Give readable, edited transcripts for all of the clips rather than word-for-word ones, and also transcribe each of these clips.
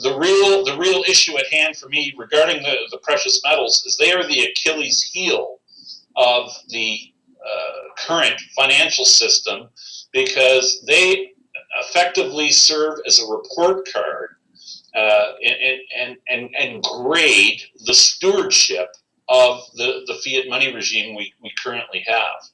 the real issue at hand for me regarding the precious metals is they are the Achilles heel of the current financial system, because they effectively serve as a report card and grade the stewardship of the fiat money regime we currently have.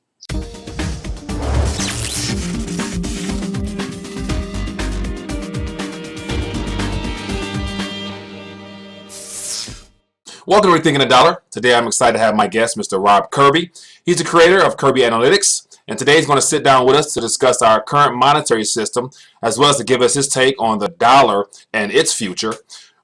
Welcome to Rethinking the Dollar. Today I'm excited to have my guest, Mr. Rob Kirby. He's the creator of Kirby Analytics, and today he's going to sit down with us to discuss our current monetary system, as well as to give us his take on the dollar and its future.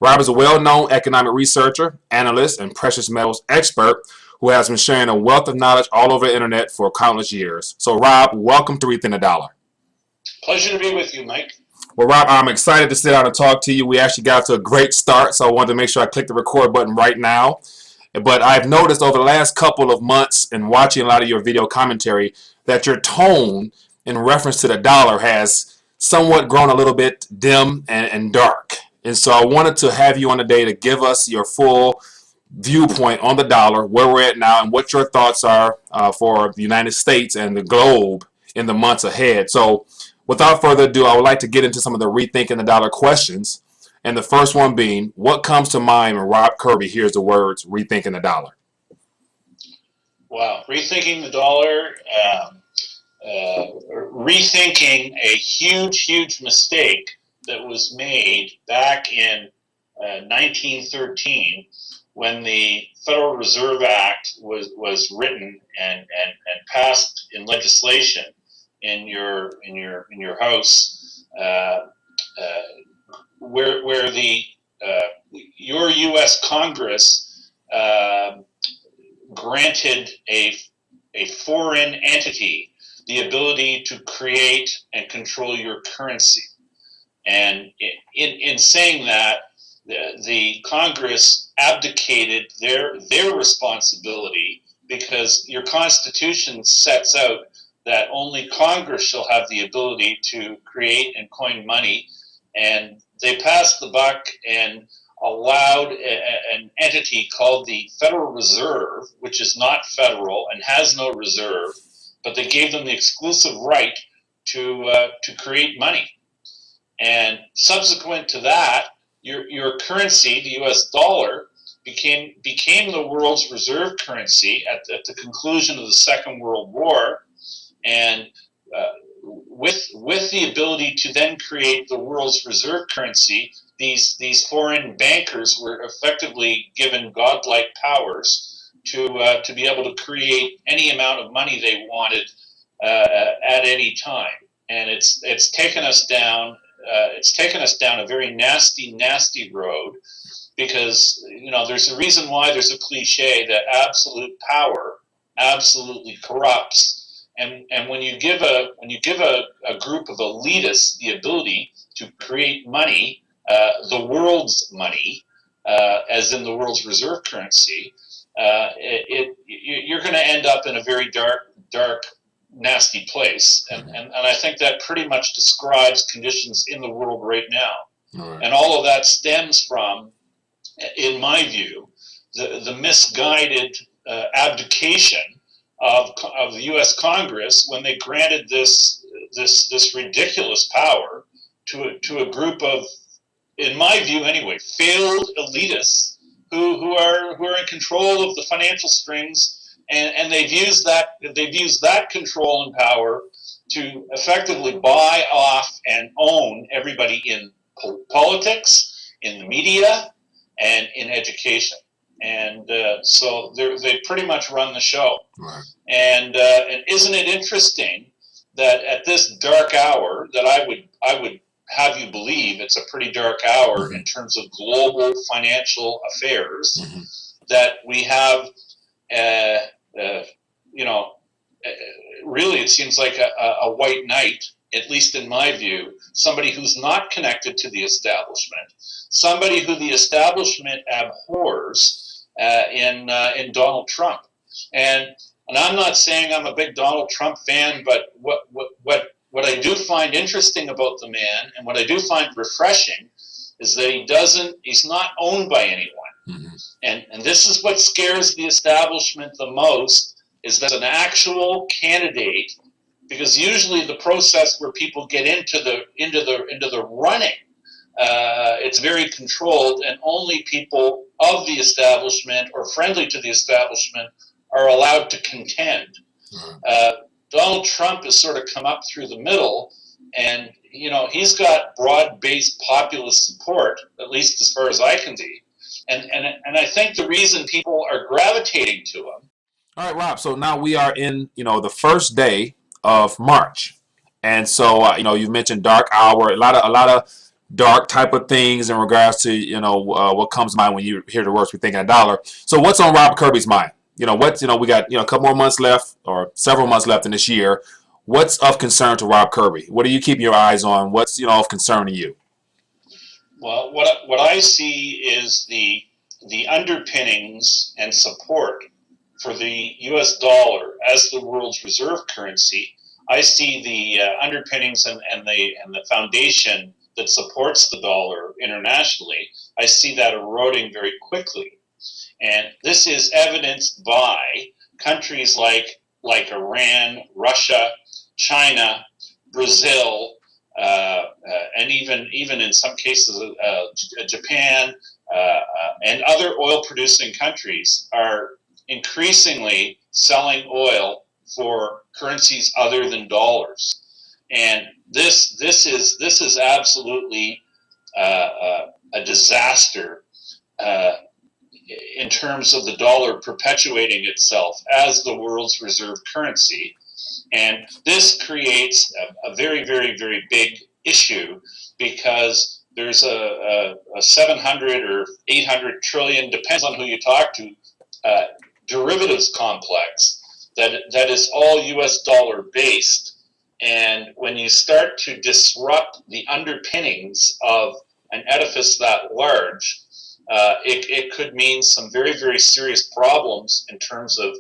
Rob is a well-known economic researcher, analyst, and precious metals expert who has been sharing a wealth of knowledge all over the internet for countless years. So Rob, welcome to Rethinking the Dollar. Pleasure to be with you, Mike. Well, Rob, I'm excited to sit down and talk to you. We actually got to a great start, so I wanted to make sure I click the record button right now. But I've noticed over the last couple of months and watching a lot of your video commentary that your tone in reference to the dollar has somewhat grown a little bit dim and dark. And so I wanted to have you on today to give us your full viewpoint on the dollar, where we're at now, and what your thoughts are for the United States and the globe in the months ahead. So without further ado, I would like to get into some of the Rethinking the Dollar questions. And the first one being, what comes to mind when Rob Kirby hears the words Rethinking the Dollar? Wow, Rethinking the Dollar, rethinking a huge mistake that was made back in 1913 when the Federal Reserve Act was written and passed in legislation in your house, where the your U.S. Congress granted a foreign entity the ability to create and control your currency, and in saying that, the Congress abdicated their responsibility, because your Constitution sets out that only Congress shall have the ability to create and coin money, and they passed the buck and allowed an entity called the Federal Reserve, which is not federal and has no reserve, but they gave them the exclusive right to create money. And subsequent to that, your currency, the U.S. dollar, became the world's reserve currency at the conclusion of the Second World War. And with the ability to then create the world's reserve currency, these foreign bankers were effectively given godlike powers to be able to create any amount of money they wanted at any time. And it's taken us down a very nasty road, because there's a reason why there's a cliche that absolute power absolutely corrupts. And when you give a group of elitists the ability to create money, the world's money, as in the world's reserve currency, you're going to end up in a very dark, nasty place. And I think that pretty much describes conditions in the world right now. All right. And all of that stems from, in my view, the misguided abdication of the U.S. Congress when they granted this ridiculous power to a group of, in my view anyway, failed elitists who are in control of the financial strings, and they've used that control and power to effectively buy off and own everybody in politics, in the media, and in education. And so they pretty much run the show. Right. And isn't it interesting that at this dark hour, that I would have you believe it's a pretty dark hour, mm-hmm. in terms of global financial affairs, mm-hmm. that we have, really it seems like a white knight, at least in my view, somebody who's not connected to the establishment, somebody who the establishment abhors, in Donald Trump. And I'm not saying I'm a big Donald Trump fan, but what I do find interesting about the man, and what I do find refreshing, is that he's not owned by anyone. And this is what scares the establishment the most, is that an actual candidate, because usually the process where people get into the running, it's very controlled, and only people of the establishment or friendly to the establishment are allowed to contend. Donald Trump has sort of come up through the middle, and he's got broad-based populist support, at least as far as I can see. And I think the reason people are gravitating to him. All right, Rob. So now we are in, the first day of March, and so you mentioned dark hour, a lot of dark type of things in regards to what comes to mind when you hear the words "Rethinking the Dollar." So what's on Rob Kirby's mind? We got a couple more months left, or several months left in this year. What's of concern to Rob Kirby? What are you keeping your eyes on? What's of concern to you? Well, what I see is the underpinnings and support for the U.S. dollar as the world's reserve currency. I see the underpinnings and the foundation that supports the dollar internationally. I see that eroding very quickly, and this is evidenced by countries like Iran, Russia, China, Brazil. And even in some cases, Japan and other oil-producing countries are increasingly selling oil for currencies other than dollars, and this is absolutely a disaster in terms of the dollar perpetuating itself as the world's reserve currency. And this creates a very, very, very big issue, because there's a 700 or 800 trillion, depends on who you talk to, derivatives complex that is all U.S. dollar based. And when you start to disrupt the underpinnings of an edifice that large, it could mean some very, very serious problems in terms of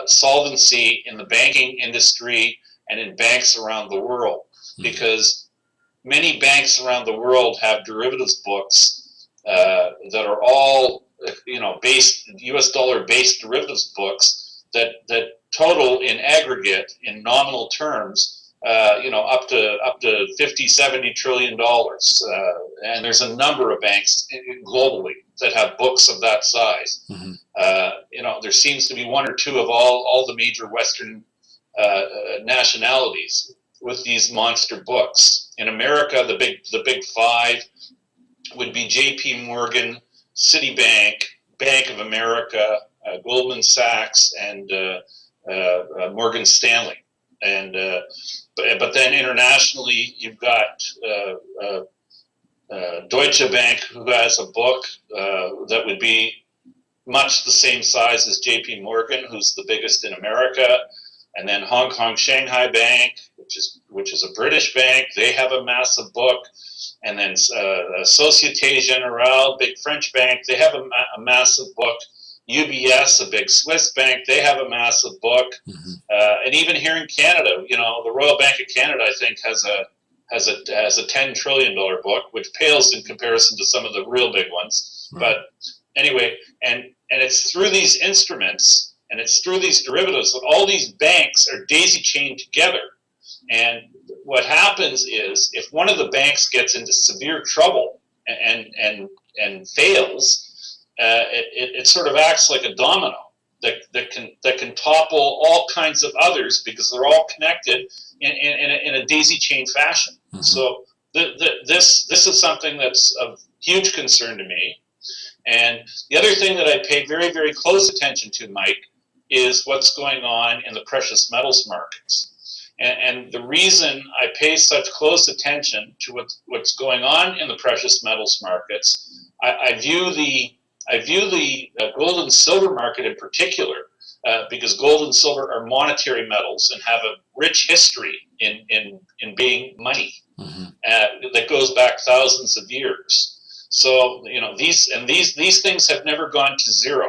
solvency in the banking industry and in banks around the world, because many banks around the world have derivatives books that are all based U.S. dollar based derivatives books that total in aggregate in nominal terms up to 50-70 trillion dollars, and there's a number of banks globally that have books of that size. There seems to be one or two of all the major Western nationalities with these monster books. In America, the big five would be J.P. Morgan, Citibank, Bank of America, Goldman Sachs, and Morgan Stanley. And but then internationally, you've got Deutsche Bank, who has a book that would be much the same size as J.P. Morgan, who's the biggest in America, and then Hong Kong Shanghai Bank, which is a British bank. They have a massive book, and then Société Générale, big French bank, they have a massive book. UBS, a big Swiss bank, they have a massive book. And even here in Canada, the Royal Bank of Canada, I think, has a $10 trillion book, which pales in comparison to some of the real big ones. But anyway, and it's through these instruments and it's through these derivatives that all these banks are daisy chained together. And what happens is, if one of the banks gets into severe trouble and fails, it sort of acts like a domino that can topple all kinds of others, because they're all connected in a daisy chain fashion. So this is something that's of huge concern to me. And the other thing that I pay very, very close attention to, Mike, is what's going on in the precious metals markets. And the reason I pay such close attention to what's going on in the precious metals markets, I view the gold and silver market in particular, because gold and silver are monetary metals and have a rich history in being money that goes back thousands of years. So these things have never gone to zero.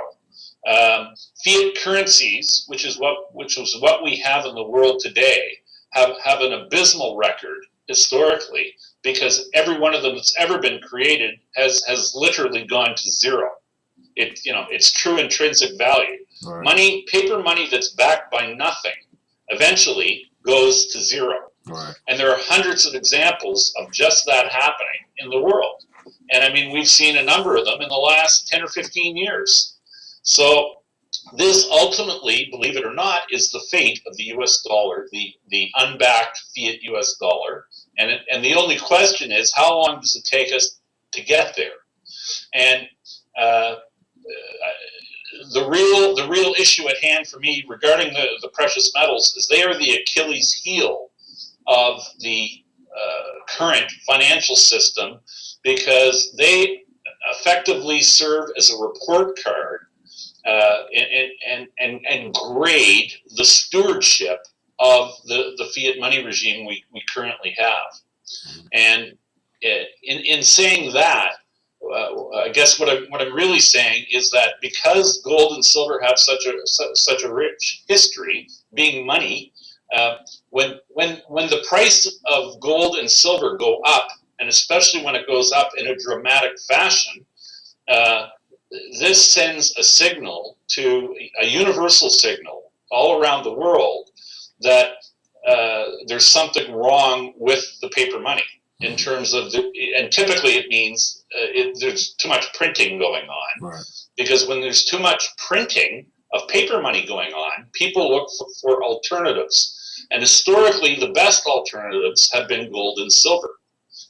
Fiat currencies, which is what we have in the world today, have an abysmal record historically, because every one of them that's ever been created has literally gone to zero. It's true intrinsic value. Right. Money, paper money that's backed by nothing, eventually goes to zero. Right. And there are hundreds of examples of just that happening in the world. And I mean, we've seen a number of them in the last 10 or 15 years. So this ultimately, believe it or not, is the fate of the US dollar, the unbacked fiat US dollar. And the only question is, how long does it take us to get there? And the real issue at hand for me regarding the precious metals is they are the Achilles heel of the current financial system, because they effectively serve as a report card and grade the stewardship of the fiat money regime we currently have. And in saying that, I guess what I'm really saying is that because gold and silver have such a rich history, being money, when the price of gold and silver go up, and especially when it goes up in a dramatic fashion, this sends a signal, a universal signal all around the world, that there's something wrong with the paper money in terms of and typically it means there's too much printing going on. Right. Because when there's too much printing of paper money going on, people look for alternatives. And historically, the best alternatives have been gold and silver,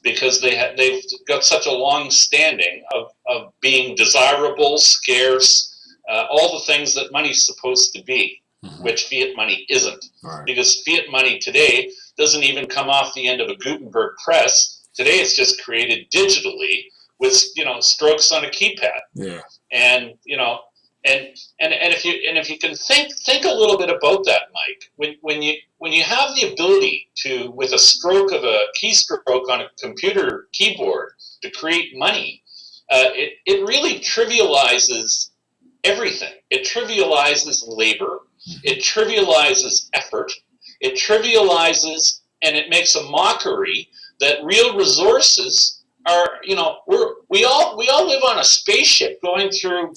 because they've got such a long standing of being desirable, scarce, all the things that money's supposed to be, which fiat money isn't. Right. Because fiat money today doesn't even come off the end of a Gutenberg press. Today it's just created digitally with strokes on a keypad. Yeah. And if you can think a little bit about that, Mike, when you have the ability to, with a stroke of a keystroke on a computer keyboard, to create money, it really trivializes everything. It trivializes labor. It trivializes effort. It trivializes, and it makes a mockery that real resources are, we all live on a spaceship going through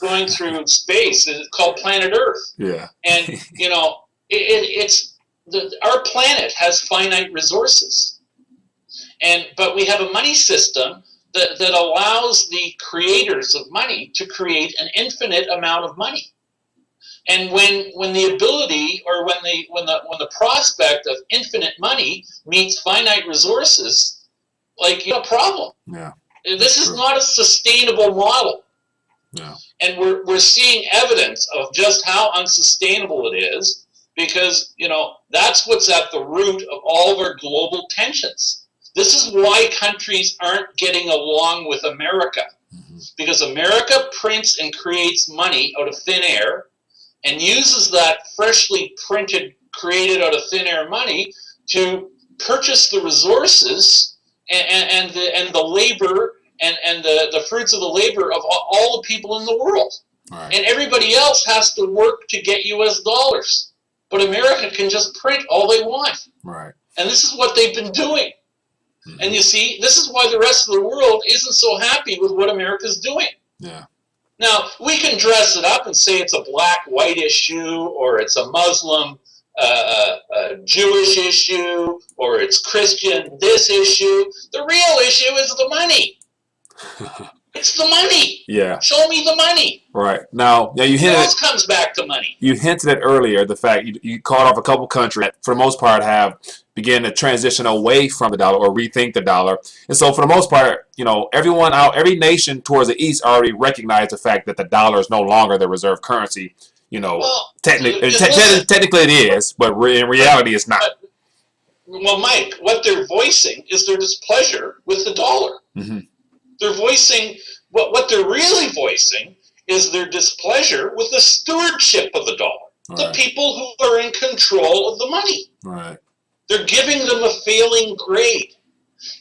space. It's called planet Earth. Yeah. And our planet has finite resources, but we have a money system that allows the creators of money to create an infinite amount of money. And when the ability, or when the prospect of infinite money meets finite resources, a problem. Yeah. This is not a sustainable model. Yeah. And we're seeing evidence of just how unsustainable it is, because that's what's at the root of all of our global tensions. This is why countries aren't getting along with America, because America prints and creates money out of thin air, and uses that freshly created out of thin air money to purchase the resources and the labor and the fruits of the labor of all the people in the world. Right. And everybody else has to work to get US dollars. But America can just print all they want. Right. And this is what they've been doing. And you see, this is why the rest of the world isn't so happy with what America's doing. Yeah. Now, we can dress it up and say it's a black-white issue, or it's a Muslim Jewish issue, or it's Christian this issue. The real issue is the money. It's the money. Yeah. Show me the money. Right. Now, yeah, you hinted. It always comes back to money. You hinted at earlier the fact you called off a couple countries that, for the most part, have began to transition away from the dollar or rethink the dollar. And so, for the most part, every nation towards the east already recognized the fact that the dollar is no longer the reserve currency. Well, technically it is, but in reality, it's not. Well, Mike, what they're voicing is their displeasure with the dollar. Mm-hmm. They're voicing, what they're really voicing is their displeasure with the stewardship of the dollar. Right. The people who are in control of the money. Right. They're giving them a failing grade.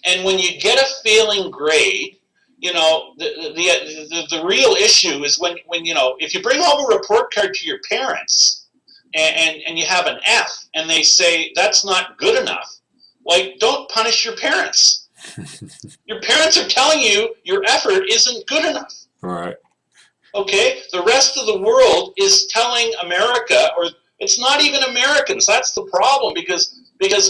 And when you get a failing grade, the real issue is when if you bring home a report card to your parents and you have an F and they say that's not good enough, like, don't punish your parents. Your parents are telling you your effort isn't good enough. Right. Okay? The rest of the world is telling America, or it's not even Americans. That's the problem, because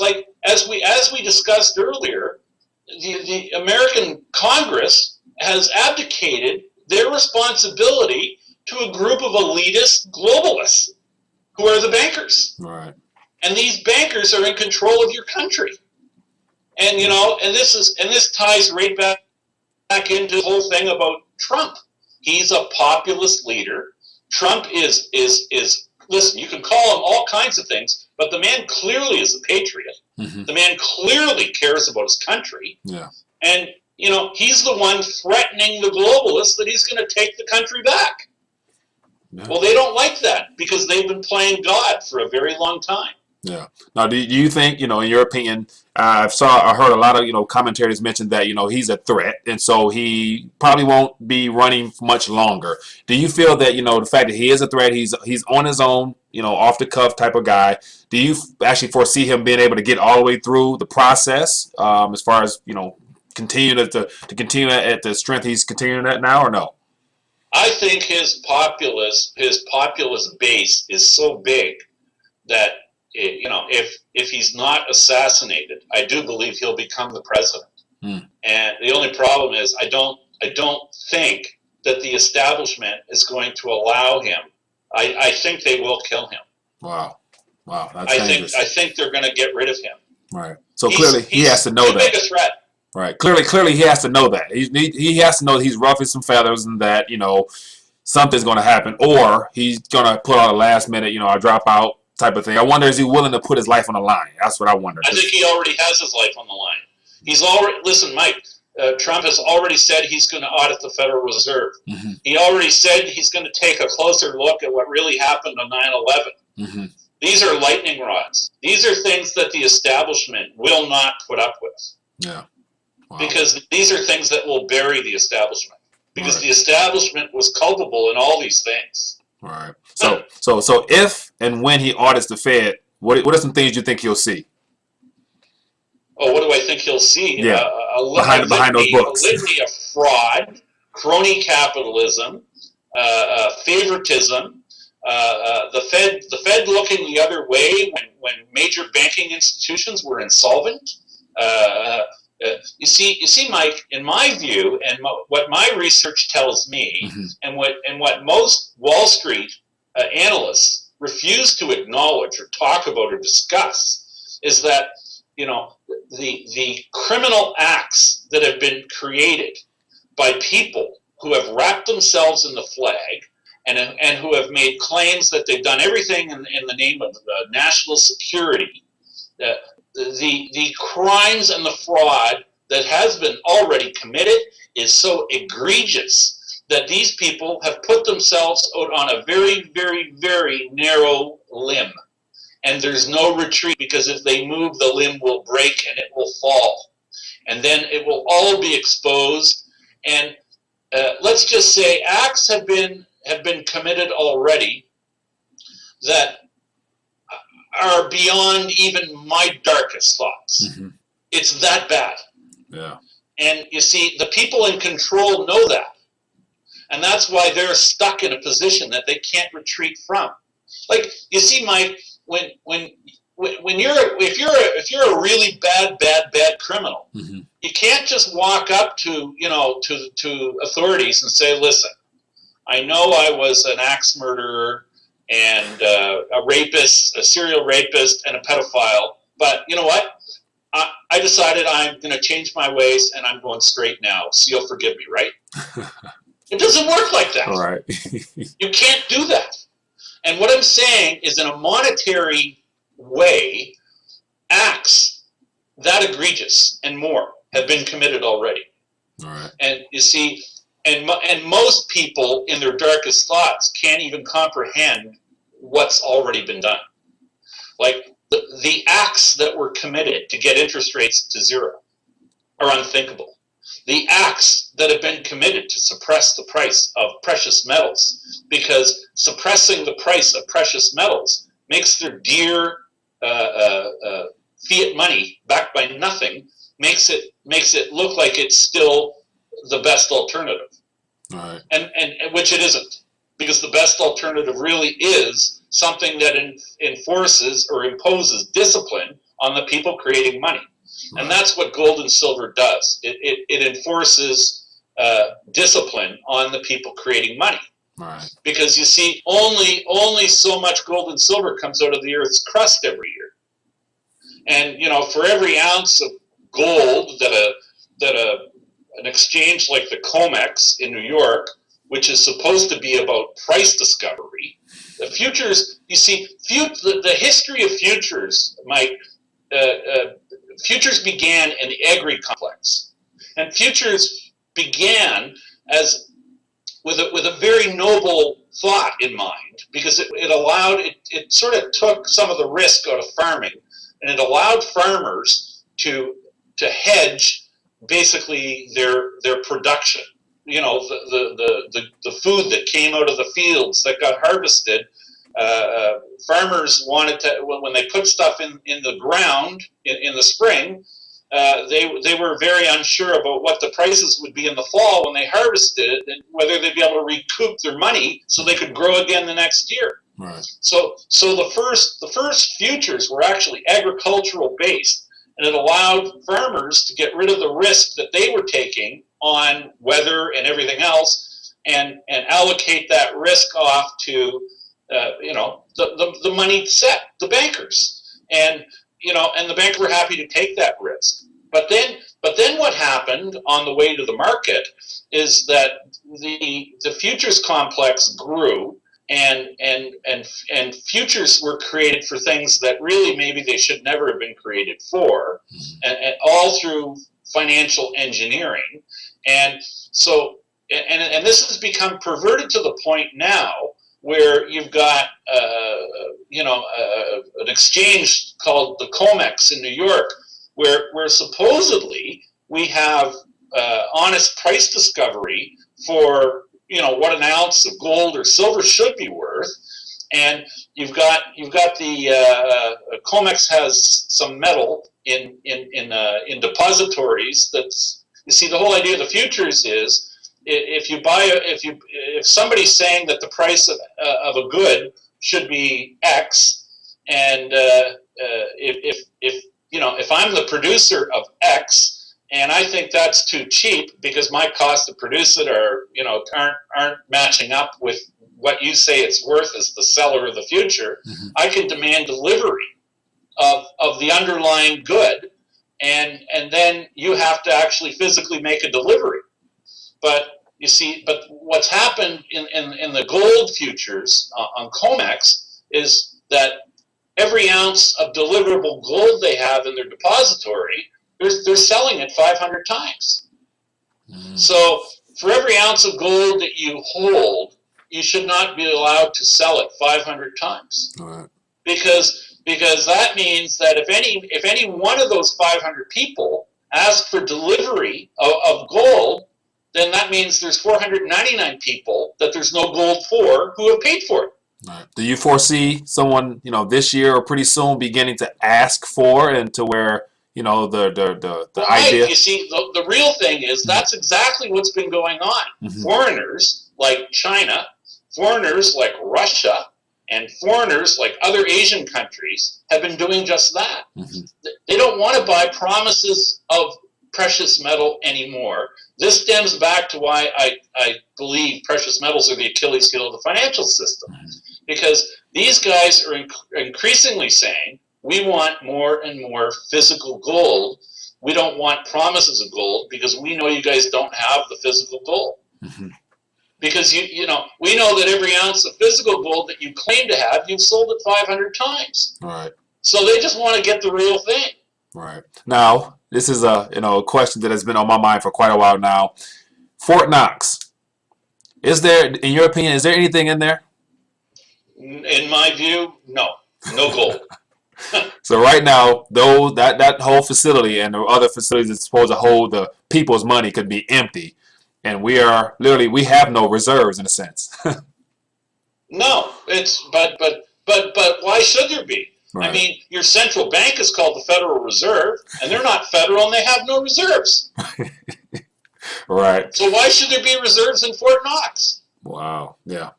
like, as we discussed earlier, the American Congress has abdicated their responsibility to a group of elitist globalists who are the bankers. Right. And these bankers are in control of your country. And and this ties right back into the whole thing about Trump. He's a populist leader. Trump is listen, you can call him all kinds of things, but the man clearly is a patriot. Mm-hmm. The man clearly cares about his country. Yeah. And he's the one threatening the globalists that he's going to take the country back. Yeah. Well, they don't like that because they've been playing God for a very long time. Yeah. Now, do you think, in your opinion, I heard a lot of, commentators mention that, he's a threat, and so he probably won't be running much longer. Do you feel that, the fact that he is a threat, he's on his own, off the cuff type of guy, do you actually foresee him being able to get all the way through the process, as far as, continue to continue at the strength he's continuing at now, or no? I think his populist base is so big that, if he's not assassinated, I do believe he'll become the president. And the only problem is I don't think that the establishment is going to allow him. I think they will kill him. Wow, that's dangerous. I think they're going to get rid of him. Right. So clearly he has to know that. Too big a threat. Right. Clearly he has to know that. He has to know that he's ruffling some feathers and that, something's going to happen, or he's going to put out a last minute, I drop out type of thing. I wonder, is he willing to put his life on the line? That's what I wonder. I think he already has his life on the line. He's already, listen, Mike, Trump has already said he's going to audit the Federal Reserve. Mm-hmm. He already said he's going to take a closer look at what really happened on 9/11. Mm-hmm. These are lightning rods. These are things that the establishment will not put up with. Yeah. Wow. Because these are things that will bury the establishment. Because the establishment was culpable in all these things. All right. So if and when he audits the Fed, what are some things you think he'll see? Oh, what do I think he'll see? Yeah. Behind those books. A litany of fraud, crony capitalism, favoritism, the Fed looking the other way when major banking institutions were insolvent. You see, Mike, in my view, and what my research tells me, mm-hmm. and what most Wall Street analysts refuse to acknowledge or talk about or discuss, is that the criminal acts that have been created by people who have wrapped themselves in the flag and who have made claims that they've done everything in the name of national security. The crimes and the fraud that has been already committed is so egregious that these people have put themselves out on a very, very, very narrow limb. And there's no retreat, because if they move, the limb will break and it will fall. And then it will all be exposed. And let's just say acts have been committed already that are beyond even my darkest thoughts. Mm-hmm. It's that bad. Yeah. And you see, the people in control know that. And that's why they're stuck in a position that they can't retreat from. Like, you see, Mike, if you're a really bad criminal, mm-hmm. you can't just walk up to authorities and say, listen, I know I was an axe murderer and a rapist, a serial rapist, and a pedophile, but you know what? I decided I'm going to change my ways and I'm going straight now, so you'll forgive me, right? It doesn't work like that. All right. You can't do that. And what I'm saying is, in a monetary way, acts that egregious and more have been committed already. All right. And you see, and most people in their darkest thoughts can't even comprehend what's already been done. Like, the acts that were committed to get interest rates to zero are unthinkable. The acts that have been committed to suppress the price of precious metals, because suppressing the price of precious metals makes their dear fiat money backed by nothing makes it look like it's still the best alternative. Right. And which it isn't, because the best alternative really is something that enforces or imposes discipline on the people creating money. Right. And that's what gold and silver does. It enforces discipline on the people creating money. Right. Because you see, only so much gold and silver comes out of the Earth's crust every year. And for every ounce of gold that an exchange like the COMEX in New York, which is supposed to be about price discovery, the futures, you see, the history of futures, Mike, futures began in the agri-complex. And futures began as with a very noble thought in mind, because it sort of took some of the risk out of farming, and it allowed farmers to hedge basically their production. The food that came out of the fields that got harvested. Farmers wanted to, when they put stuff in the ground in the spring, they were very unsure about what the prices would be in the fall when they harvested it, and whether they'd be able to recoup their money so they could grow again the next year. Right. So the first futures were actually agricultural based, and it allowed farmers to get rid of the risk that they were taking on weather and everything else, and allocate that risk off to the money set, the bankers, and the bankers were happy to take that risk. But then what happened on the way to the market is that the futures complex grew, and futures were created for things that really maybe they should never have been created for, and all through financial engineering. And so and this has become perverted to the point now where you've got an exchange called the COMEX in New York, where supposedly we have honest price discovery for what an ounce of gold or silver should be worth, and you've got the COMEX has some metal in depositories. That's, you see, the whole idea of the futures is, if somebody's saying that the price of a good should be X, and if I'm the producer of X, and I think that's too cheap because my cost to produce it aren't matching up with what you say it's worth as the seller of the future, I can demand delivery of the underlying good, and then you have to actually physically make a delivery. But you see, what's happened in the gold futures on COMEX is that every ounce of deliverable gold they have in their depository, they're selling it 500 times. So for every ounce of gold that you hold, you should not be allowed to sell it 500 times. Right. Because that means that if any one of those 500 people ask for delivery of gold, then that means there's 499 people that there's no gold for who have paid for it. Right. Do you foresee someone, this year or pretty soon beginning to ask for, and to where, the idea? You see, the real thing is that's exactly what's been going on. Foreigners like China, foreigners like Russia, and foreigners like other Asian countries have been doing just that. They don't want to buy promises of precious metal anymore. This stems back to why I believe precious metals are the Achilles heel of the financial system, because these guys are increasingly saying, we want more and more physical gold. We don't want promises of gold because we know you guys don't have the physical gold. Because we know that every ounce of physical gold that you claim to have, you've sold it 500 times. Right. So they just want to get the real thing. Right. Now, this is a question that has been on my mind for quite a while now. Fort Knox. Is there, in your opinion, is there anything in there? In my view, no gold. So right now, though, that whole facility and the other facilities that's supposed to hold the people's money could be empty, and we have no reserves in a sense. No, but why should there be? I mean, your central bank is called the Federal Reserve, and they're not federal, and they have no reserves. Right. So why should there be reserves in Fort Knox? Wow. Yeah.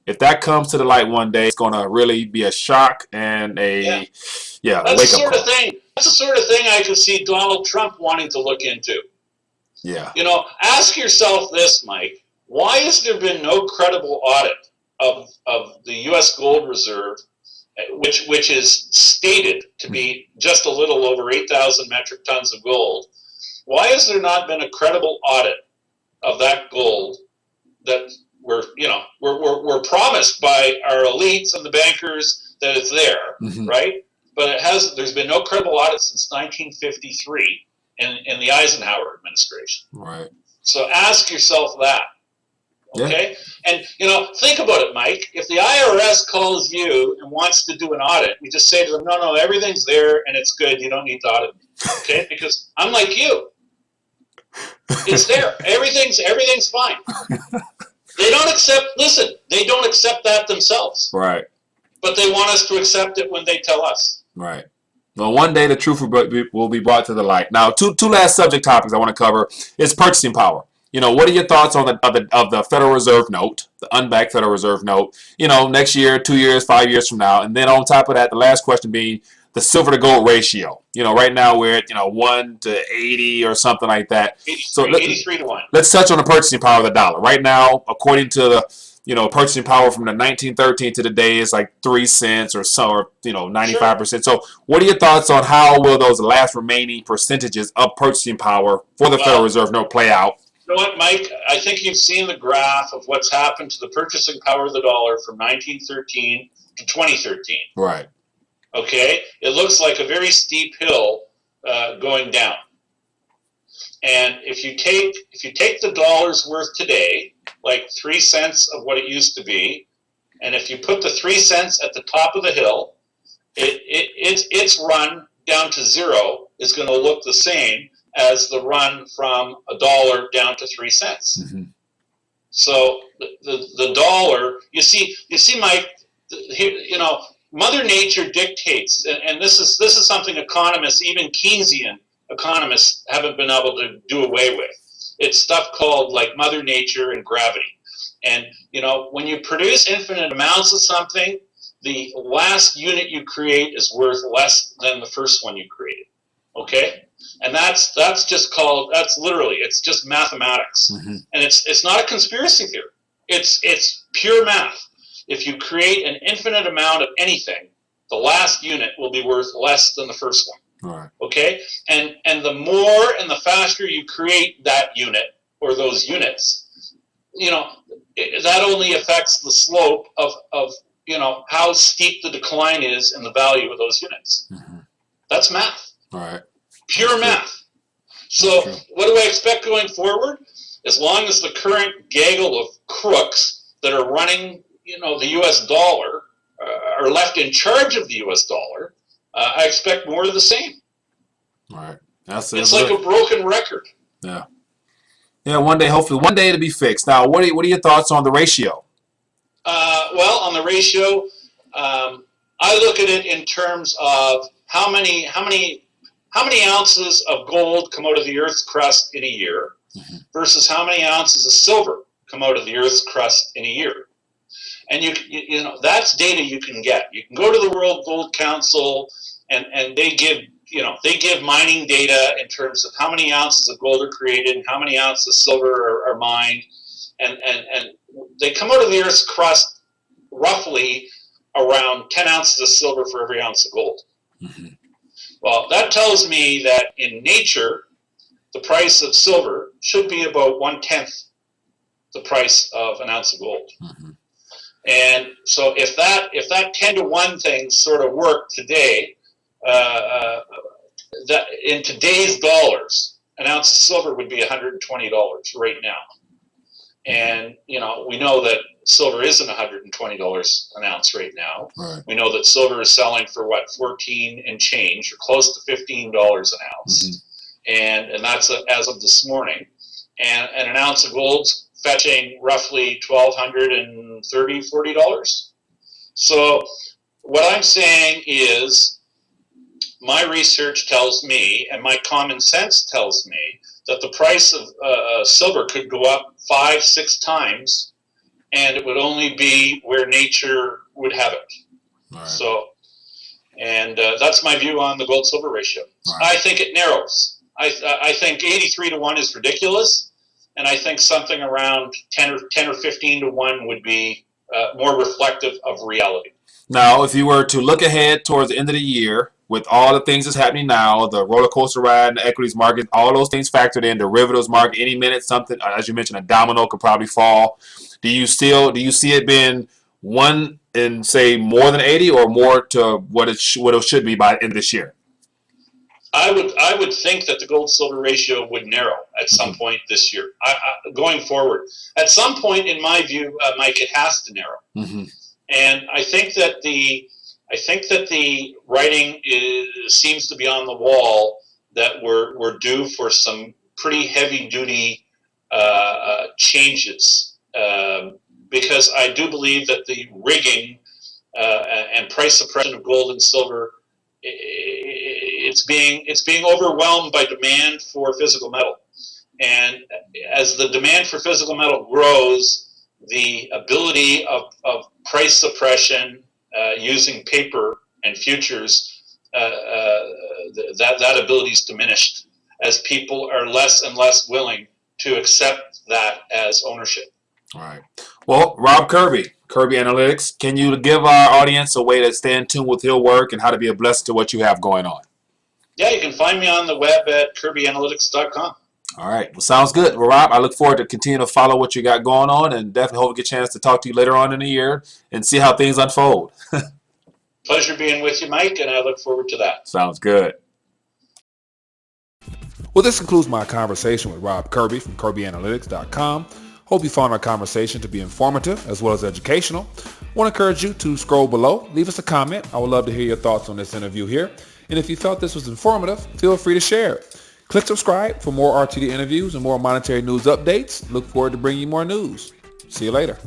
If that comes to the light one day, it's going to really be a shock and a That's the wake-up call. That's the sort of thing I could see Donald Trump wanting to look into. Yeah. You know, ask yourself this, Mike. Why has there been no credible audit of the U.S. gold reserve, which is stated to be just a little over 8,000 metric tons of gold? Why has there not been a credible audit of that gold that we're promised by our elites and the bankers that it's there, right? But there's been no credible audit since 1953 in the Eisenhower administration. Right. So ask yourself that. Okay? Yeah. And, think about it, Mike. If the IRS calls you and wants to do an audit, you just say to them, no, everything's there and it's good. You don't need to audit me. Okay? Because I'm like you. It's there. Everything's fine. They don't accept that themselves. Right. But they want us to accept it when they tell us. Right. Well, one day the truth will be brought to the light. Now, two last subject topics I want to cover is purchasing power. What are your thoughts on the Federal Reserve note, the unbacked Federal Reserve note? Next year, 2 years, 5 years from now, and then on top of that, the last question being the silver to gold ratio. Right now we're at 1 to 80 or something like that. 83 to 1. Let's touch on the purchasing power of the dollar. Right now, according to the purchasing power from the 1913 to today is like 3 cents or so, or 95%. Sure. So, what are your thoughts on how will those last remaining percentages of purchasing power for the Federal Reserve note play out? You know what, Mike? I think you've seen the graph of what's happened to the purchasing power of the dollar from 1913 to 2013. Right. Okay? It looks like a very steep hill going down. And if you take the dollar's worth today, like 3 cents of what it used to be, and if you put the 3 cents at the top of the hill, its run down to zero is going to look the same as the run from $1 down to 3 cents. Mm-hmm. So the dollar, you see, Mike, Mother Nature dictates, and this is something economists, even Keynesian economists, haven't been able to do away with. It's stuff called like Mother Nature and gravity. And when you produce infinite amounts of something, the last unit you create is worth less than the first one you created. Okay? And that's literally, it's just mathematics. Mm-hmm. And it's not a conspiracy theory. It's pure math. If you create an infinite amount of anything, the last unit will be worth less than the first one. All right. Okay? And the more and the faster you create that unit or those units, that only affects the slope of how steep the decline is in the value of those units. Mm-hmm. That's math. All right. Pure math. So what do I expect going forward? As long as the current gaggle of crooks that are running, the U.S. dollar are left in charge of the U.S. dollar, I expect more of the same. All right. It's like a broken record. Yeah. Yeah, hopefully one day it'll be fixed. Now, what are your thoughts on the ratio? Well, on the ratio, I look at it in terms of how many ounces of gold come out of the Earth's crust in a year, mm-hmm. versus how many ounces of silver come out of the Earth's crust in a year. And that's data you can get. You can go to the World Gold Council, and they give mining data in terms of how many ounces of gold are created and how many ounces of silver are mined, and they come out of the Earth's crust roughly around 10 ounces of silver for every ounce of gold. Mm-hmm. Well, that tells me that in nature, the price of silver should be about 1/10 the price of an ounce of gold. Mm-hmm. And so if that 10 to 1 thing sort of worked today, that in today's dollars, an ounce of silver would be $120 right now. And, we know that silver isn't $120 an ounce right now. Right. We know that silver is selling for, 14 and change, or close to $15 an ounce. Mm-hmm. And that's as of this morning. And an ounce of gold's fetching roughly $1,230, $40. So what I'm saying is my research tells me, and my common sense tells me, that the price of silver could go up 5-6 times, and it would only be where nature would have it. Right. So, and that's my view on the gold-silver ratio. Right. I think it narrows. I think 83 to 1 is ridiculous, and I think something around 10 or 15 to 1 would be more reflective of reality. Now, if you were to look ahead towards the end of the year, with all the things that's happening now, the roller coaster ride, the equities market, all those things factored in, derivatives market, any minute something, as you mentioned, a domino could probably fall. Do you see it being one in, say, more than 80 or more to what it should be by the end of this year? I would think that the gold-silver ratio would narrow at some point this year. Going forward, at some point, in my view, Mike, it has to narrow. Mm-hmm. And I think that the writing seems to be on the wall that we're due for some pretty heavy-duty changes, because I do believe that the rigging and price suppression of gold and silver, it's being overwhelmed by demand for physical metal, and as the demand for physical metal grows, the ability of price suppression using paper and futures, that ability is diminished as people are less and less willing to accept that as ownership. All right. Well, Rob Kirby, Kirby Analytics, can you give our audience a way to stay in tune with your work and how to be a blessing to what you have going on? Yeah, you can find me on the web at kirbyanalytics.com. All right. Well, sounds good. Well, Rob, I look forward to continuing to follow what you got going on, and definitely hope we get a chance to talk to you later on in the year and see how things unfold. Pleasure being with you, Mike, and I look forward to that. Sounds good. Well, this concludes my conversation with Rob Kirby from kirbyanalytics.com. Hope you found our conversation to be informative as well as educational. I want to encourage you to scroll below, leave us a comment. I would love to hear your thoughts on this interview here. And if you felt this was informative, feel free to share it. Click subscribe for more RTD interviews and more monetary news updates. Look forward to bringing you more news. See you later.